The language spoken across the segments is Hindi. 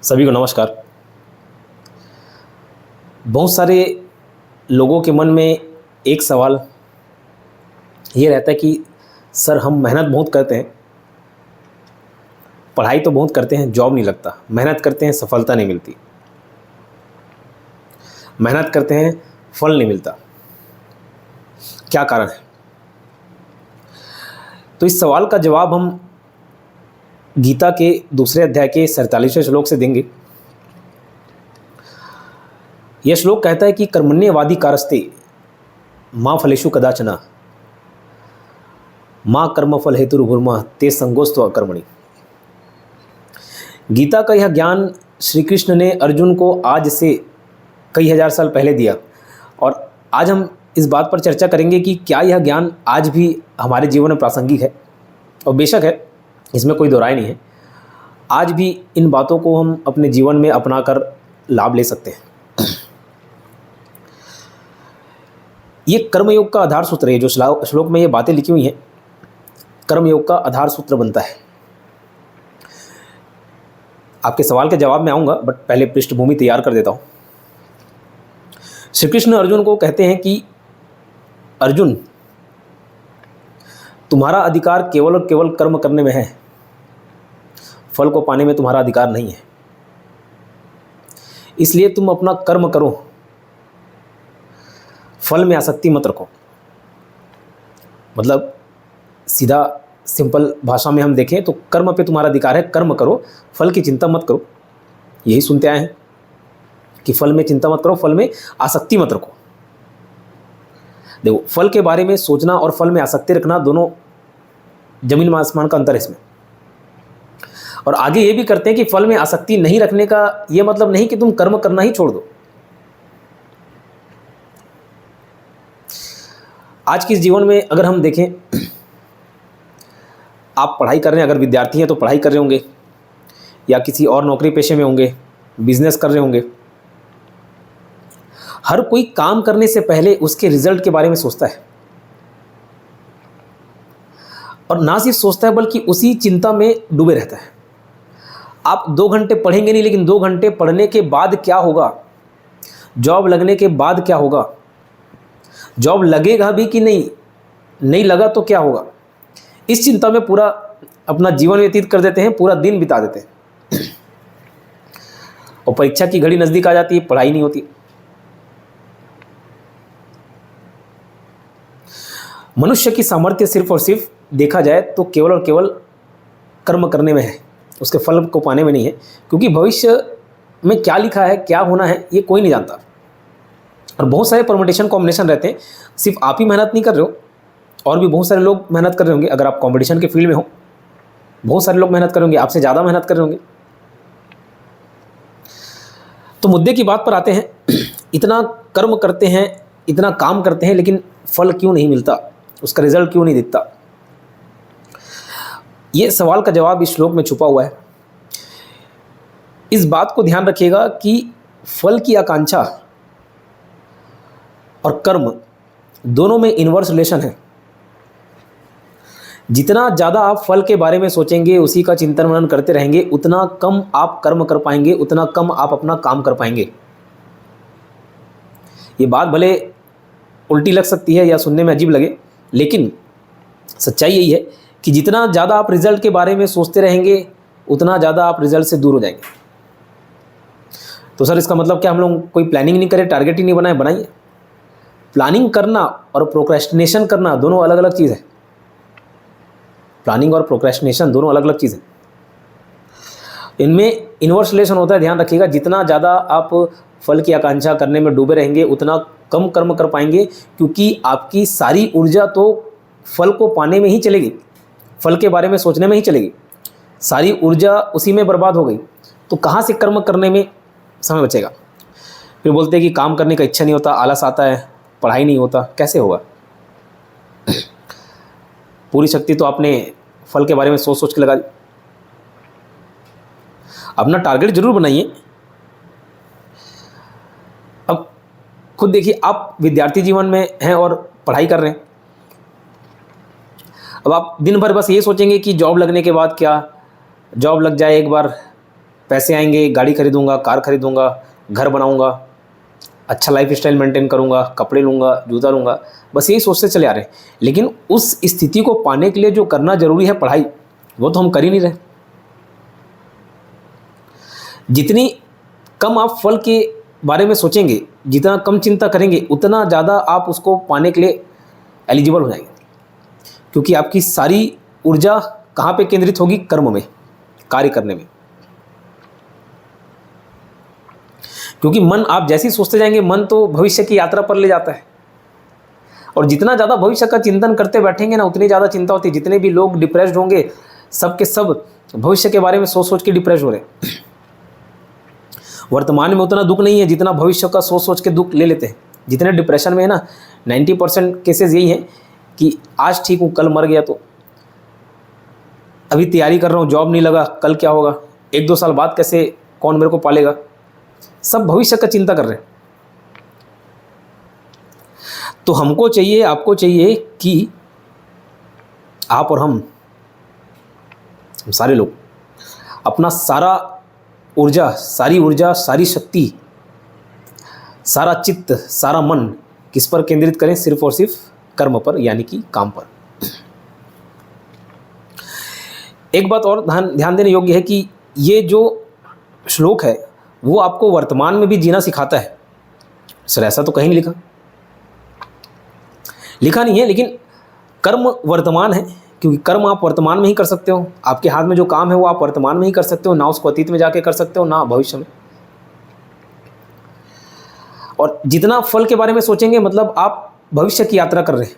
सभी को नमस्कार। बहुत सारे लोगों के मन में एक सवाल ये रहता है कि सर हम मेहनत बहुत करते हैं, पढ़ाई तो बहुत करते हैं, जॉब नहीं लगता, मेहनत करते हैं सफलता नहीं मिलती, मेहनत करते हैं फल नहीं मिलता, क्या कारण है? तो इस सवाल का जवाब हम गीता के दूसरे अध्याय के 47वें श्लोक से देंगे। यह श्लोक कहता है कि कर्मण्येवादी कारस्ते माँ फलेषु कदाचन माँ कर्मफल हेतुर्भुर्मा ते संगोस्तु अकर्मणि। गीता का यह ज्ञान श्री कृष्ण ने अर्जुन को आज से कई हजार साल पहले दिया और आज हम इस बात पर चर्चा करेंगे कि क्या यह ज्ञान आज भी हमारे जीवन में प्रासंगिक है। और बेशक है, इसमें कोई दो राय नहीं है। आज भी इन बातों को हम अपने जीवन में अपनाकर लाभ ले सकते हैं। ये कर्मयोग का आधार सूत्र है। जो श्लोक में ये बातें लिखी हुई हैं, कर्मयोग का आधार सूत्र बनता है। आपके सवाल के जवाब में आऊँगा, बट पहले पृष्ठभूमि तैयार कर देता हूँ। श्री कृष्ण अर्जुन को कहते हैं कि अर्जुन, तुम्हारा अधिकार केवल और केवल कर्म करने में है, फल को पाने में तुम्हारा अधिकार नहीं है। इसलिए तुम अपना कर्म करो, फल में आसक्ति मत रखो। मतलब सीधा सिंपल भाषा में हम देखें तो कर्म पे तुम्हारा अधिकार है, कर्म करो, फल की चिंता मत करो। यही सुनते आए हैं कि फल में चिंता मत करो, फल में आसक्ति मत रखो। देखो, फल के बारे में सोचना और फल में आसक्ति रखना दोनों जमीन में आसमान का अंतर है इसमें। और आगे ये भी करते हैं कि फल में आसक्ति नहीं रखने का ये मतलब नहीं कि तुम कर्म करना ही छोड़ दो। आज के इस जीवन में अगर हम देखें, आप पढ़ाई कर रहे हैं, अगर विद्यार्थी हैं तो पढ़ाई कर रहे होंगे या किसी और नौकरी पेशे में होंगे, बिजनेस कर रहे होंगे। हर कोई काम करने से पहले उसके रिजल्ट के बारे में सोचता है, और ना सिर्फ सोचता है बल्कि उसी चिंता में डूबे रहता है। आप 2 घंटे पढ़ेंगे नहीं, लेकिन 2 घंटे पढ़ने के बाद क्या होगा, जॉब लगने के बाद क्या होगा, जॉब लगेगा भी कि नहीं लगा तो क्या होगा, इस चिंता में पूरा अपना जीवन व्यतीत कर देते हैं, पूरा दिन बिता देते हैं। और परीक्षा की घड़ी नज़दीक आ जाती है, पढ़ाई नहीं होती। मनुष्य की सामर्थ्य सिर्फ और सिर्फ देखा जाए तो केवल और केवल कर्म करने में है, उसके फल को पाने में नहीं है। क्योंकि भविष्य में क्या लिखा है, क्या होना है, ये कोई नहीं जानता। और बहुत सारे परमुटेशन कॉम्बिनेशन रहते हैं। सिर्फ आप ही मेहनत नहीं कर रहे हो, और भी बहुत सारे लोग मेहनत कर रहे होंगे। अगर आप कंपटीशन के फील्ड में हो, बहुत सारे लोग मेहनत कर रहे होंगे, आपसे ज़्यादा मेहनत कर रहे होंगे। तो मुद्दे की बात पर आते हैं। इतना कर्म करते हैं, इतना काम करते हैं, लेकिन फल क्यों नहीं मिलता, उसका रिजल्ट क्यों नहीं दिखता? ये सवाल का जवाब इस श्लोक में छुपा हुआ है। इस बात को ध्यान रखिएगा कि फल की आकांक्षा और कर्म दोनों में इनवर्स रिलेशन है। जितना ज़्यादा आप फल के बारे में सोचेंगे, उसी का चिंतन मनन करते रहेंगे, उतना कम आप कर्म कर पाएंगे, उतना कम आप अपना काम कर पाएंगे। ये बात भले उल्टी लग सकती है या सुनने में अजीब लगे, लेकिन सच्चाई यही है कि जितना ज़्यादा आप रिजल्ट के बारे में सोचते रहेंगे, उतना ज़्यादा आप रिजल्ट से दूर हो जाएंगे। तो सर, इसका मतलब क्या हम लोग कोई प्लानिंग नहीं करें, टारगेट ही नहीं बनाए? बनाइए। प्लानिंग करना और प्रोक्रेस्टिनेशन करना दोनों अलग अलग चीज़ है। प्लानिंग और प्रोक्रेस्टिनेशन दोनों अलग अलग चीज़ है। इनमें इनवर्स रिलेशन होता है, ध्यान रखिएगा। जितना ज़्यादा आप फल की आकांक्षा करने में डूबे रहेंगे, उतना कम कर्म कर पाएंगे, क्योंकि आपकी सारी ऊर्जा तो फल को पाने में ही चलेगी, फल के बारे में सोचने में ही चलेगी। सारी ऊर्जा उसी में बर्बाद हो गई, तो कहाँ से कर्म करने में समय बचेगा? फिर बोलते हैं कि काम करने का इच्छा नहीं होता, आलस आता है, पढ़ाई नहीं होता। कैसे होगा? पूरी शक्ति तो आपने फल के बारे में सोच सोच के लगा दी। अपना टारगेट जरूर बनाइए। अब खुद देखिए, आप विद्यार्थी जीवन में हैं और पढ़ाई कर रहे हैं। अब आप दिन भर बस ये सोचेंगे कि जॉब लगने के बाद क्या, जॉब लग जाए, एक बार पैसे आएंगे, गाड़ी खरीदूंगा, कार खरीदूंगा, घर बनाऊंगा, अच्छा लाइफ स्टाइल मेंटेन करूंगा, कपड़े लूंगा, जूता लूंगा, बस यही सोचते चले आ रहे हैं। लेकिन उस स्थिति को पाने के लिए जो करना जरूरी है पढ़ाई, वो तो हम कर ही नहीं रहे। जितनी कम आप फल के बारे में सोचेंगे, जितना कम चिंता करेंगे, उतना ज़्यादा आप उसको पाने के लिए एलिजिबल हो जाएंगे। क्योंकि आपकी सारी ऊर्जा कहाँ पे केंद्रित होगी? कर्म में, कार्य करने में। क्योंकि मन आप जैसे ही सोचते जाएंगे, मन तो भविष्य की यात्रा पर ले जाता है, और जितना ज़्यादा भविष्य का चिंतन करते बैठेंगे ना, उतनी ज़्यादा चिंता होती है। जितने भी लोग डिप्रेस्ड होंगे, सब के सब भविष्य के बारे में सोच सोच के डिप्रेस हो रहे हैं। वर्तमान में उतना दुख नहीं है जितना भविष्य का सोच सोच के दुख ले लेते हैं। जितने डिप्रेशन में है ना, 90% केसेस यही हैं कि आज ठीक हूँ, कल मर गया, तो अभी तैयारी कर रहा हूँ, जॉब नहीं लगा, कल क्या होगा, 1-2 साल बाद कैसे, कौन मेरे को पालेगा। सब भविष्य का चिंता कर रहे हैं। तो हमको चाहिए, आपको चाहिए कि आप और हम सारे लोग अपना सारी ऊर्जा, सारी शक्ति, सारा चित्त, सारा मन किस पर केंद्रित करें? सिर्फ और सिर्फ कर्म पर, यानी कि काम पर। एक बात और ध्यान देने योग्य है कि ये जो श्लोक है वो आपको वर्तमान में भी जीना सिखाता है। सर ऐसा तो कहीं नहीं लिखा नहीं है, लेकिन कर्म वर्तमान है, क्योंकि कर्म आप वर्तमान में ही कर सकते हो। आपके हाथ में जो काम है वो आप वर्तमान में ही कर सकते हो, ना उसको अतीत में जाके कर सकते हो, ना भविष्य में। और जितना फल के बारे में सोचेंगे, मतलब आप भविष्य की यात्रा कर रहे हैं।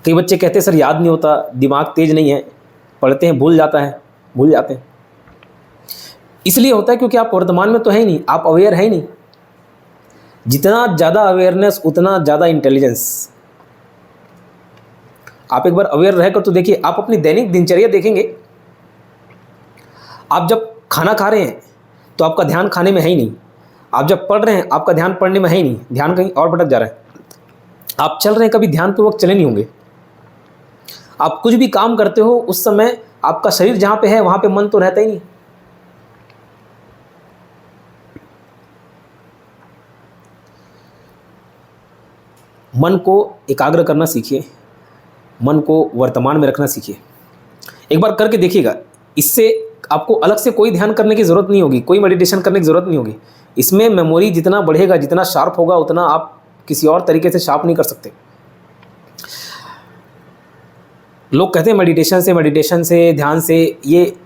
कई बच्चे कहते हैं सर याद नहीं होता, दिमाग तेज नहीं है, पढ़ते हैं भूल जाते हैं। इसलिए होता है क्योंकि आप वर्तमान में तो है ही नहीं, आप अवेयर है ही नहीं। जितना ज़्यादा अवेयरनेस उतना ज़्यादा इंटेलिजेंस। आप एक बार अवेयर रहकर तो देखिए, आप अपनी दैनिक दिनचर्या देखेंगे। आप जब खाना खा रहे हैं तो आपका ध्यान खाने में है ही नहीं। आप जब पढ़ रहे हैं आपका ध्यान पढ़ने में है ही नहीं, ध्यान कहीं और भटक जा रहा है। आप चल रहे हैं, कभी ध्यानपूर्वक चले नहीं होंगे। आप कुछ भी काम करते हो उस समय आपका शरीर जहाँ पे है वहाँ पे मन तो रहता ही नहीं। मन को एकाग्र करना सीखिए, मन को वर्तमान में रखना सीखिए। एक बार करके देखिएगा, इससे आपको अलग से कोई ध्यान करने की ज़रूरत नहीं होगी, कोई मेडिटेशन करने की ज़रूरत नहीं होगी। इसमें मेमोरी जितना बढ़ेगा, जितना शार्प होगा, उतना आप किसी और तरीके से शार्प नहीं कर सकते। लोग कहते हैं मेडिटेशन से ध्यान से ये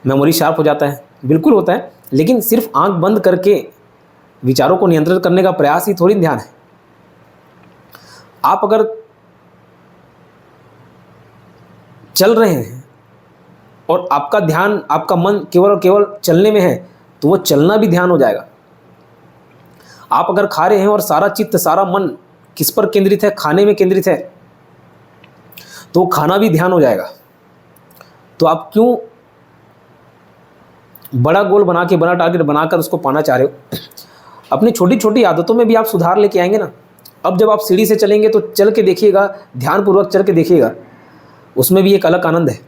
मेमोरी शार्प हो जाता है। बिल्कुल होता है, लेकिन सिर्फ आंख बंद करके विचारों को नियंत्रित करने का प्रयास ही थोड़ी ध्यान है। आप अगर चल रहे हैं और आपका ध्यान, आपका मन केवल और केवल चलने में है, तो वो चलना भी ध्यान हो जाएगा। आप अगर खा रहे हैं और सारा चित्त, सारा मन किस पर केंद्रित है? खाने में केंद्रित है, तो खाना भी ध्यान हो जाएगा। तो आप क्यों बड़ा गोल बना के, बड़ा टारगेट बनाकर उसको पाना चाह रहे हो? अपनी छोटी छोटी आदतों में भी आप सुधार लेके आएंगे ना। अब जब आप सीढ़ी से चलेंगे तो चल के देखिएगा, ध्यानपूर्वक चल के देखिएगा, उसमें भी एक अलग आनंद है।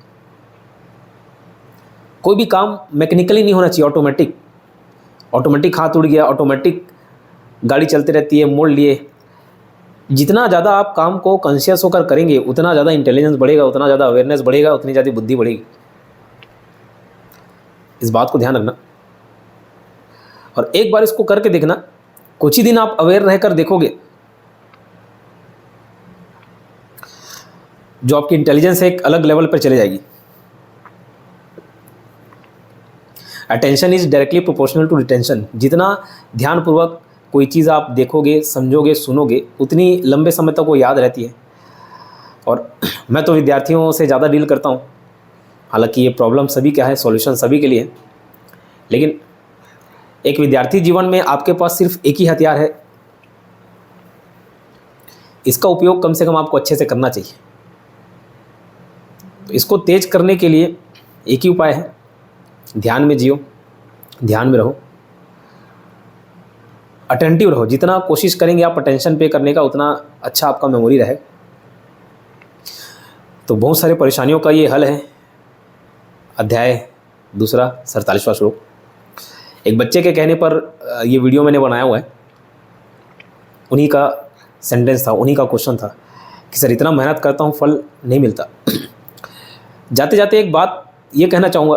कोई भी काम मैकेनिकली नहीं होना चाहिए, ऑटोमेटिक हाथ उड़ गया, ऑटोमेटिक गाड़ी चलते रहती है, मोड़ लिए। जितना ज़्यादा आप काम को कॉन्शियस होकर करेंगे, उतना ज़्यादा इंटेलिजेंस बढ़ेगा, उतना ज़्यादा अवेयरनेस बढ़ेगा, उतनी ज़्यादा बुद्धि बढ़ेगी। इस बात को ध्यान रखना, और एक बार इसको करके देखना। कुछ ही दिन आप अवेयर रहकर देखोगे, जो आपकी इंटेलिजेंस एक अलग लेवल पर चले जाएगी। Attention is directly proportional to retention. जितना ध्यानपूर्वक कोई चीज़ आप देखोगे, समझोगे, सुनोगे, उतनी लंबे समय तक वो याद रहती है। और मैं तो विद्यार्थियों से ज़्यादा डील करता हूँ, हालांकि ये प्रॉब्लम सभी का है, सॉल्यूशन सभी के लिए है, लेकिन एक विद्यार्थी जीवन में आपके पास सिर्फ एक ही हथियार है। इसका उपयोग कम से कम आपको अच्छे से करना चाहिए। तो इसको तेज करने के लिए एक ही उपाय है, ध्यान में जियो, ध्यान में रहो, अटेंटिव रहो। जितना कोशिश करेंगे आप अटेंशन पे करने का, उतना अच्छा आपका मेमोरी रहे। तो बहुत सारे परेशानियों का ये हल है। अध्याय 2 47वां श्लोक। एक बच्चे के कहने पर ये वीडियो मैंने बनाया हुआ है। उन्हीं का सेंटेंस था, उन्हीं का क्वेश्चन था कि सर इतना मेहनत करता हूँ फल नहीं मिलता। जाते जाते एक बात ये कहना चाहूँगा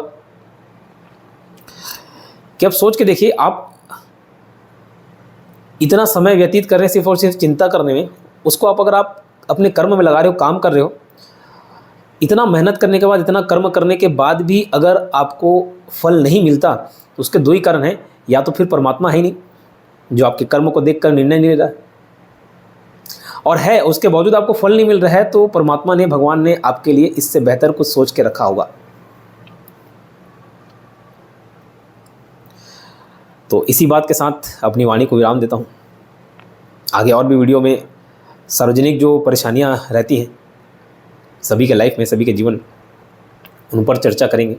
कि अब सोच के देखिए, आप इतना समय व्यतीत कर रहे हैं सिर्फ और सिर्फ चिंता करने में, उसको अगर आप अपने कर्म में लगा रहे हो, काम कर रहे हो, इतना मेहनत करने के बाद, इतना कर्म करने के बाद भी अगर आपको फल नहीं मिलता तो उसके 2 ही कारण हैं। या तो फिर परमात्मा है ही नहीं जो आपके कर्म को देखकर निर्णय नहीं ले रहा है, और है उसके बावजूद आपको फल नहीं मिल रहा है तो परमात्मा ने, भगवान ने आपके लिए इससे बेहतर कुछ सोच के रखा होगा। तो इसी बात के साथ अपनी वाणी को विराम देता हूँ। आगे और भी वीडियो में सार्वजनिक जो परेशानियाँ रहती हैं सभी के लाइफ में, सभी के जीवन, उन पर चर्चा करेंगे।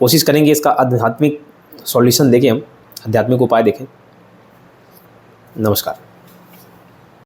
कोशिश करेंगे इसका आध्यात्मिक सॉल्यूशन देखें, हम आध्यात्मिक उपाय देखें। नमस्कार।